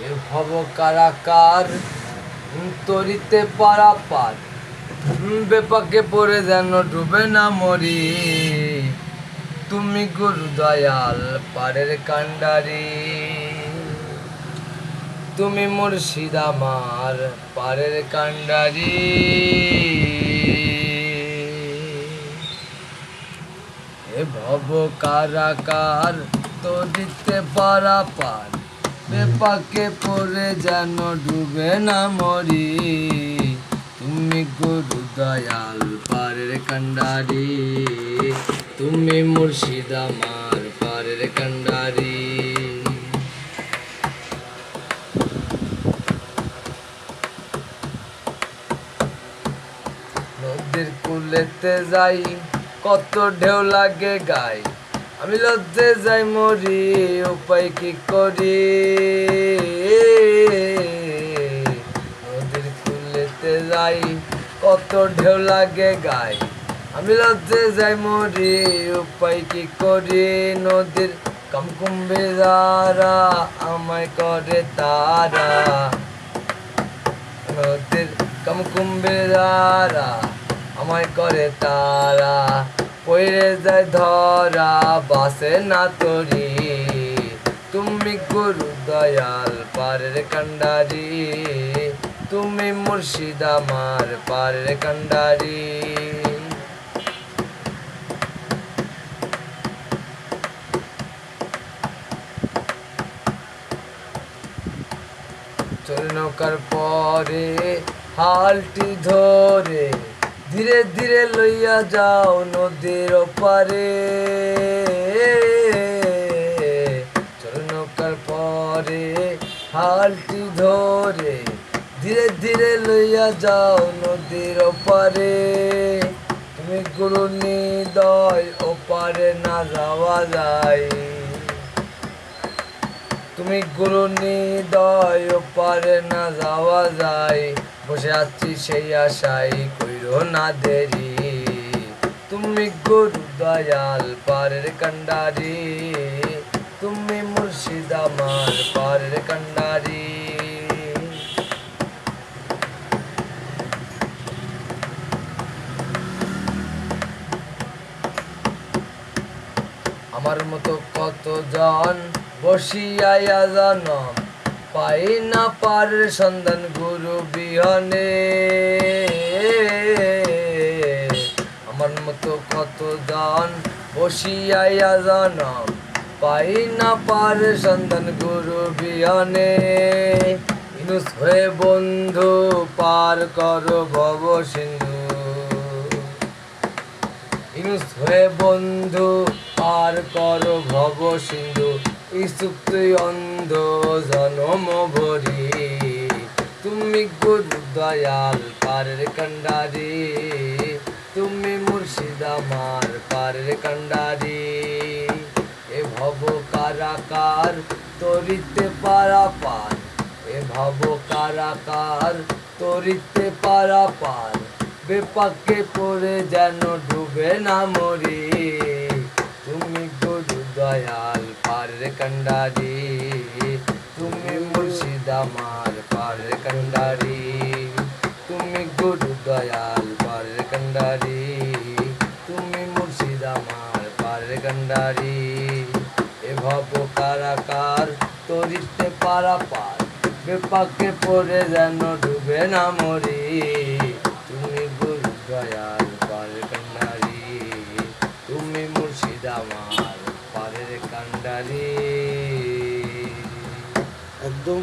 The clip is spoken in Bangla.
এ ভব কারাকার তরিতে পারাপার বেপাকে পড়ে যেন ডুবে না মরি। তুমি গুরু দয়াল পারের কান্ডারি, তুমি মুর্শিদ আমার পারের কান্ডারি। এ ভব কারাকার তরিতে পারাপার বেপাকে পড়ে যেন ডুবে না মরি। তুমি গুরু দয়াল পারের কান্ডারি, তুমি মুর্শিদ আমার পারের কান্ডারি। নদীর কূলেতে যাই কত ঢেউ লাগে গাই, আমি লজ্জে যাই মরি উপায় কি করি। নদীর কূলেতে যাই কত ঢেউ লাগে গাই, আমি লজ্জে যাই মরি উপায় কি করি। নদীর কামকুম্ভে যারা আমায় করে তারা, নদীর কামকুম্ভে যারা আমায় করে তারা, পইরে যায় ধরা বাসে না তরি। তুমি গুরু দয়াল পারের কান্ডারি, তুমি মুর্শিদ আমার পারের কান্ডারি। চলে নৌকার পরে হালটি ধরে ধীরে ধীরে লইয়া যাও নদীর ওপারে। চলে নৌকার পরে হালটি ধরে ধীরে ধীরে লইয়া যাও নদীর ওপারে। তুমি গুরু নিদয় ওপারে না যাওয়া যায়, তুমি গুরু নিদয় ওপারে না যাওয়া যায়। বসে আছি সেই আশায় কইরো না দেরি, তুমি গুরু দয়াল পারের কান্ডারি, তুমি মুর্শিদ আমার পারের কান্ডারি। আমার মতো কতজন বসিয়া জনম পাই না পারের সন্ধান গুরু বিহনে। আমার মতো কতজন বসিয়া জনম পাই না পারের সন্ধান গুরু বিহনে। ইনুস হয়ে বন্ধু পার করো ভব সিন্ধু, ইনুস হয়ে বন্ধু পার করো ভব সিন্ধু। ইসুক্তি অন্ধ জনম ভরি, তুমি গুরু দয়াল পারের কান্ডারি, তুমি মুর্শিদ আমার পারের কান্ডারি। এ ভব কারাকার তরিতে পারাপার, এ ভব কারাকার তরিতে পারাপার বেপাকে পড়ে যেন ডুবে না মরি। তুমি গুরু দয়াল পারের কান্ডারি, তুমি মুর্শিদ আমার পারের কান্ডারি, তুমি গুরু দয়াল পারের কান্ডারি, তুমি মুর্শিদ আমার পারের কান্ডারি। এ ভব কারাকার তরিতে পারাপার বেপাকে পড়ে যেন ডুবে না মরি। তুমি গুরু দয়াল পারের কান্ডারি, তুমি মুর্শিদ আমার পারের কান্ডারি। একদম